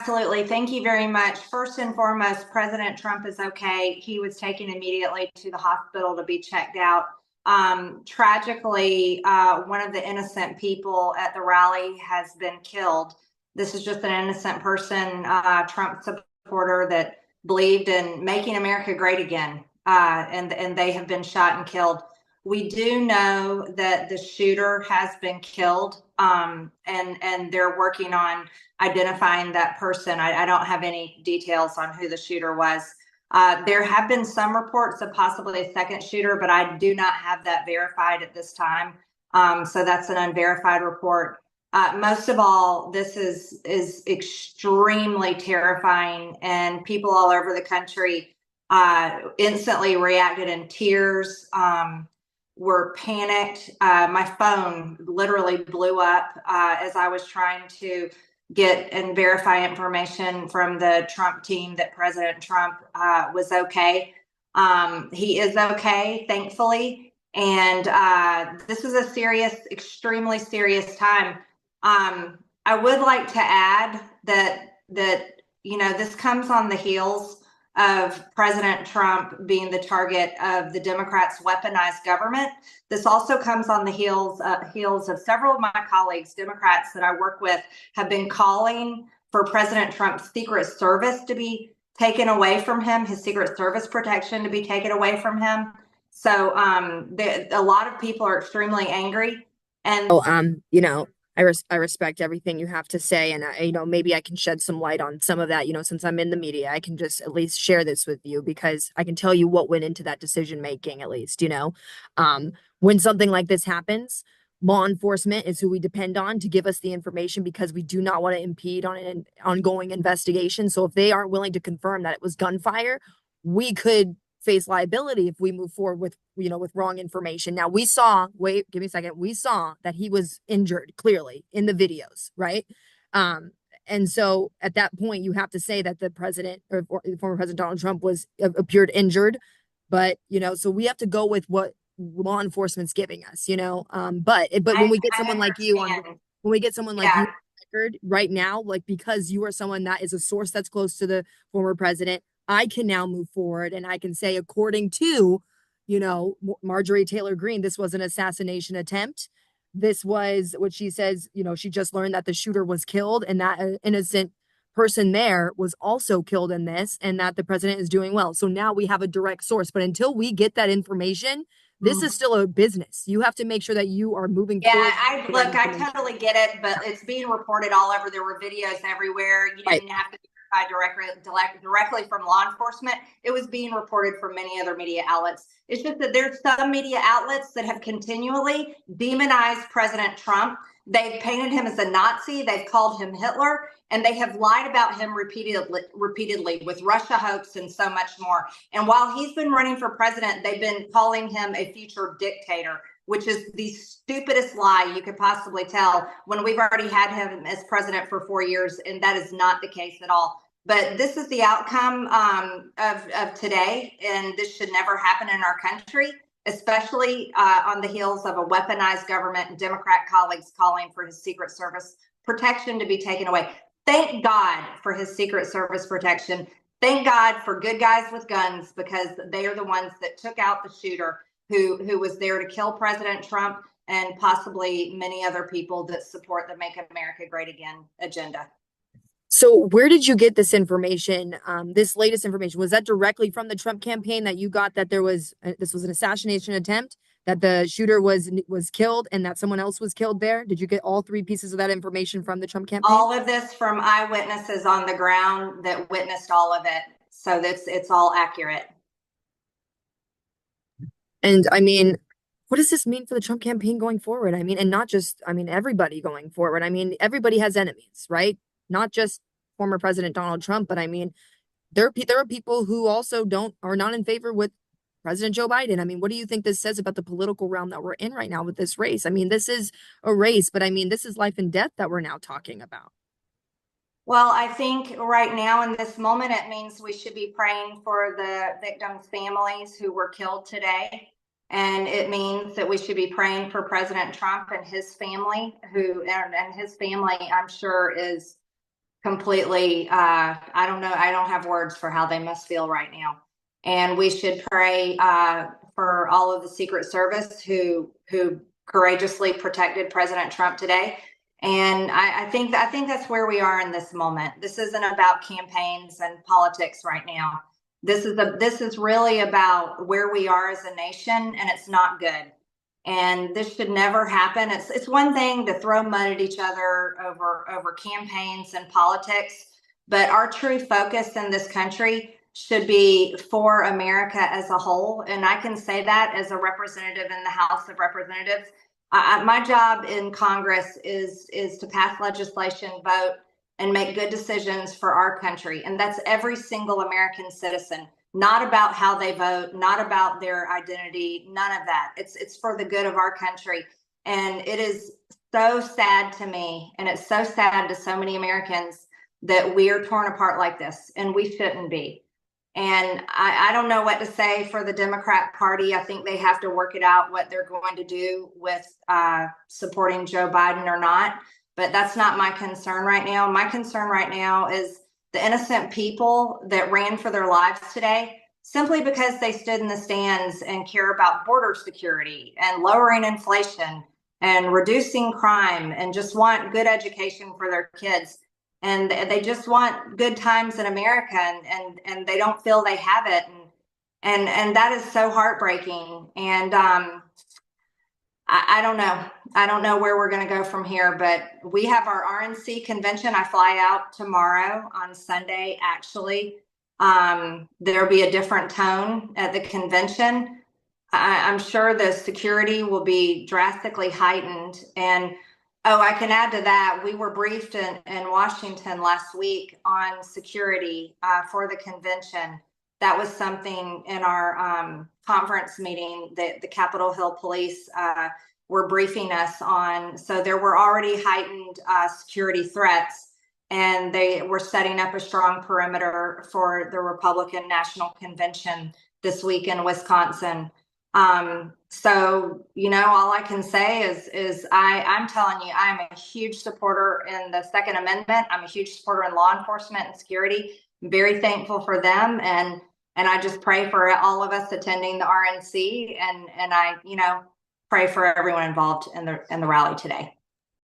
Absolutely. Thank you very much. First and foremost, President Trump is okay. He was taken immediately to the hospital to be checked out. Tragically, one of the innocent people at the rally has been killed. This is just an innocent person, Trump supporter that believed in making America great again, and they have been shot and killed. We do know that the shooter has been killed, and they're working on identifying that person. I don't have any details on who the shooter was. There have been some reports of possibly a second shooter, but I do not have that verified at this time. So that's an unverified report. Most of all, this is extremely terrifying, and people all over the country instantly reacted in tears. Were panicked. My phone literally blew up as I was trying to get and verify information from the Trump team that President Trump was okay. He is okay, thankfully. And this is a serious, extremely serious time. I would like to add that this comes on the heels of President Trump being the target of the Democrats' weaponized government. This also comes on the heels of several of my colleagues, Democrats that I work with, have been calling for President Trump's Secret Service to be taken away from him, his Secret Service protection to be taken away from him. So a lot of people are extremely angry. And I respect everything you have to say, and maybe I can shed some light on some of that. Since I'm in the media, I can just at least share this with you because I can tell you what went into that decision making. At least, when something like this happens, law enforcement is who we depend on to give us the information because we do not want to impede on an ongoing investigation. So if they aren't willing to confirm that it was gunfire, we could face liability if we move forward with wrong information. Now we saw that he was injured clearly in the videos, right? And so at that point you have to say that the president or former President Donald Trump appeared injured, but so we have to go with what law enforcement's giving us, but when we get someone like you on record right now, like because you are someone that is a source that's close to the former president, I can now move forward and I can say, according to, Marjorie Taylor Greene, this was an assassination attempt. This was what she says, she just learned that the shooter was killed and that an innocent person there was also killed in this and that the president is doing well. So now we have a direct source. But until we get that information, this is still a business. You have to make sure that you are moving forward. I totally get it, but it's being reported all over. There were videos everywhere. You didn't have to directly from law enforcement. It was being reported from many other media outlets. It's just that there's some media outlets that have continually demonized President Trump. They've painted him as a Nazi. They've called him Hitler, and they have lied about him repeatedly with Russia hoax and so much more. And while he's been running for president, they've been calling him a future dictator, which is the stupidest lie you could possibly tell when we've already had him as president for 4 years, and that is not the case at all. But this is the outcome of today, and this should never happen in our country, especially on the heels of a weaponized government and Democrat colleagues calling for his Secret Service protection to be taken away. Thank God for his Secret Service protection. Thank God for good guys with guns, because they are the ones that took out the shooter who was there to kill President Trump and possibly many other people that support the Make America Great Again agenda. So where did you get this information, this latest information? Was that directly from the Trump campaign that you got that this was an assassination attempt, that the shooter was killed and that someone else was killed there? Did you get all three pieces of that information from the Trump campaign? All of this from eyewitnesses on the ground that witnessed all of it. So it's all accurate. And I mean, what does this mean for the Trump campaign going forward? I mean, and not just, everybody going forward. I mean, everybody has enemies, right? Not just former President Donald Trump, but I mean, there are people who also are not in favor with President Joe Biden. I mean, what do you think this says about the political realm that we're in right now with this race? I mean, this is a race, but I mean, this is life and death that we're now talking about. Well, I think right now in this moment, it means we should be praying for the victims' families who were killed today. And it means that we should be praying for President Trump and his family, and his family, I'm sure, is completely, I don't know, I don't have words for how they must feel right now. And we should pray for all of the Secret Service who courageously protected President Trump today. And I think that's where we are in this moment. This isn't about campaigns and politics right now. This is really about where we are as a nation, and it's not good. And this should never happen. It's one thing to throw mud at each other over campaigns and politics, but our true focus in this country should be for America as a whole. And I can say that as a representative in the House of Representatives. My job in Congress is to pass legislation, vote, and make good decisions for our country. And that's every single American citizen, not about how they vote, not about their identity, none of that. It's for the good of our country. And it is so sad to me, and it's so sad to so many Americans that we are torn apart like this, and we shouldn't be. And I don't know what to say for the Democrat Party. I think they have to work it out what they're going to do with supporting Joe Biden or not. But that's not my concern right now. My concern right now is the innocent people that ran for their lives today simply because they stood in the stands and care about border security and lowering inflation and reducing crime and just want good education for their kids. And they just want good times in America, and they don't feel they have it. And that is so heartbreaking. And I don't know. I don't know where we're going to go from here, but we have our RNC convention. I fly out tomorrow on Sunday, actually. There'll be a different tone at the convention. I'm sure the security will be drastically heightened. And oh, I can add to that. We were briefed in Washington last week on security for the convention. That was something in our conference meeting that the Capitol Hill Police were briefing us on. So there were already heightened security threats, and they were setting up a strong perimeter for the Republican National Convention this week in Wisconsin. So, all I can say is I'm telling you, I'm a huge supporter in the Second Amendment. I'm a huge supporter in law enforcement and security. I'm very thankful for them. And I just pray for all of us attending the RNC, and I, pray for everyone involved in the rally today.